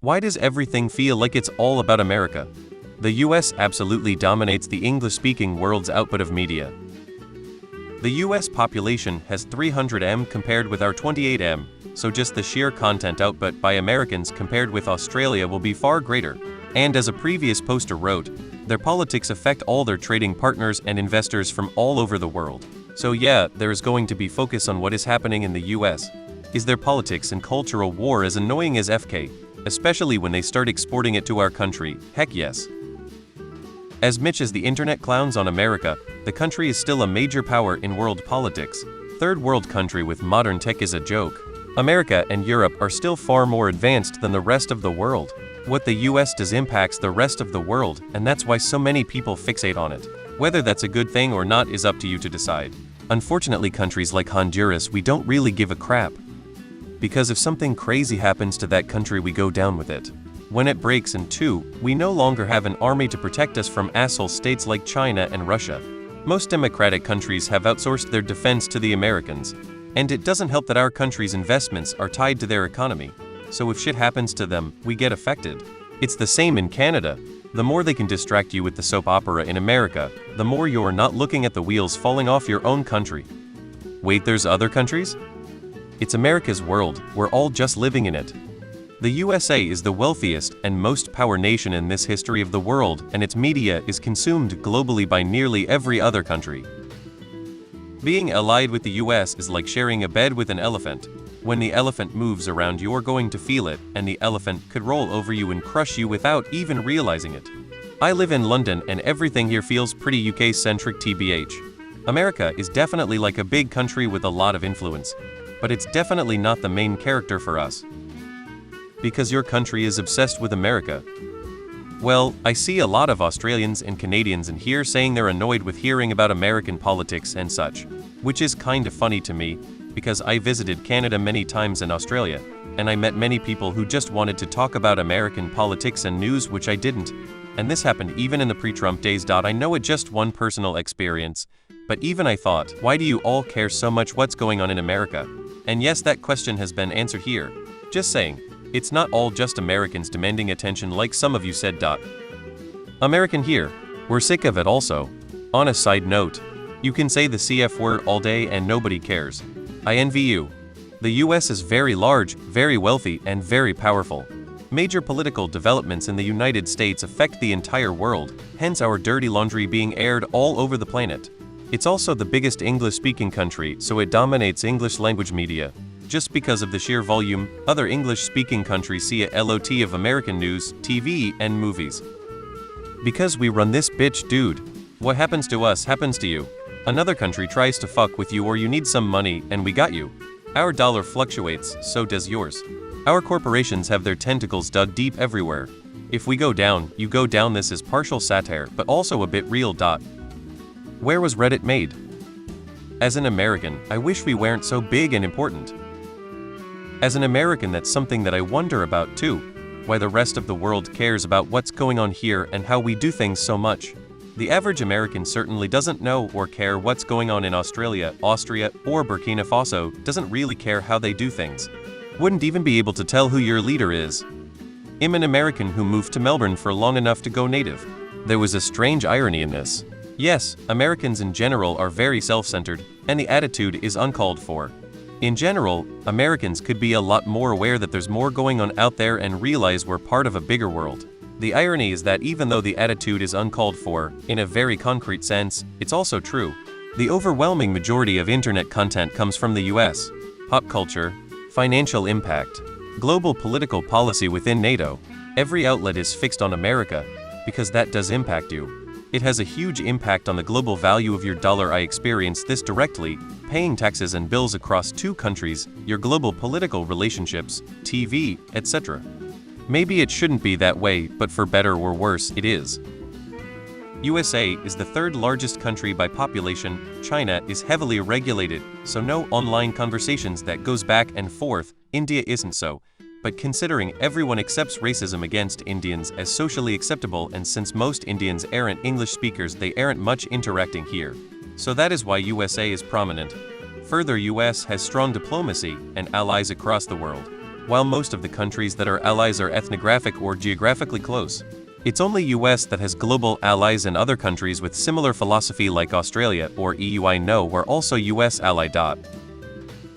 Why does everything feel like it's all about America? The US absolutely dominates the English-speaking world's output of media. The US population has 300 compared with our 28 so just the sheer content output by Americans compared with Australia will be far greater. And as a previous poster wrote, their politics affect all their trading partners and investors from all over the world. So yeah, there is going to be focus on what is happening in the US. Is their politics and cultural war as annoying as FK? Especially when they start exporting it to our country, heck yes. As much as the internet clowns on America, the country is still a major power in world politics. Third world country with modern tech is a joke. America and Europe are still far more advanced than the rest of the world. What the US does impacts the rest of the world, and that's why so many people fixate on it. Whether that's a good thing or not is up to you to decide. Unfortunately, countries like Honduras, we don't really give a crap. Because if something crazy happens to that country, we go down with it. When it breaks in two, we no longer have an army to protect us from asshole states like China and Russia. Most democratic countries have outsourced their defense to the Americans. And it doesn't help that our country's investments are tied to their economy. So if shit happens to them, we get affected. It's the same in Canada. The more they can distract you with the soap opera in America, the more you're not looking at the wheels falling off your own country. Wait, there's other countries? It's America's world, we're all just living in it. The USA is the wealthiest and most powerful nation in this history of the world, and its media is consumed globally by nearly every other country. Being allied with the US is like sharing a bed with an elephant. When the elephant moves around, you're going to feel it, and the elephant could roll over you and crush you without even realizing it. I live in London, and everything here feels pretty UK-centric tbh. America is definitely like a big country with a lot of influence. But it's definitely not the main character for us. Because your country is obsessed with America. Well, I see a lot of Australians and Canadians in here saying they're annoyed with hearing about American politics and such. Which is kind of funny to me, because I visited Canada many times and Australia, and I met many people who just wanted to talk about American politics and news, which I didn't. And this happened even in the pre-Trump days. I know it just one personal experience, but even I thought, why do you all care so much what's going on in America? And yes, that question has been answered here. Just saying, it's not all just Americans demanding attention like some of you said. American here, we're sick of it also. On a side note, you can say the CF word all day and nobody cares. I envy you. The US is very large, very wealthy, and very powerful. Major political developments in the United States affect the entire world, hence our dirty laundry being aired all over the planet. It's also the biggest English-speaking country, so it dominates English-language media. Just because of the sheer volume, other English-speaking countries see a lot of American news, TV, and movies. Because we run this bitch, dude. What happens to us happens to you. Another country tries to fuck with you or you need some money, and we got you. Our dollar fluctuates, so does yours. Our corporations have their tentacles dug deep everywhere. If we go down, you go down. This is partial satire, but also a bit real. Where was Reddit made? As an American, I wish we weren't so big and important. As an American, that's something that I wonder about too. Why the rest of the world cares about what's going on here and how we do things so much. The average American certainly doesn't know or care what's going on in Australia, Austria, or Burkina Faso, doesn't really care how they do things. Wouldn't even be able to tell who your leader is. I'm an American who moved to Melbourne for long enough to go native. There was a strange irony in this. Yes, Americans in general are very self-centered, and the attitude is uncalled for. In general, Americans could be a lot more aware that there's more going on out there and realize we're part of a bigger world. The irony is that even though the attitude is uncalled for, in a very concrete sense, it's also true. The overwhelming majority of internet content comes from the US. Pop culture, financial impact, global political policy within NATO. Every outlet is fixed on America, because that does impact you. It has a huge impact on the global value of your dollar. I experienced this directly, paying taxes and bills across two countries, your global political relationships, TV, etc. Maybe it shouldn't be that way, but for better or worse, it is. USA is the third largest country by population. China is heavily regulated, so no online conversations that goes back and forth. India isn't so. But considering everyone accepts racism against Indians as socially acceptable, and since most Indians aren't English speakers, they aren't much interacting here. So that is why USA is prominent. Further, US has strong diplomacy and allies across the world. while most of the countries that are allies are ethnographic or geographically close. It's only US that has global allies, and other countries with similar philosophy like Australia or EU I know were also US ally.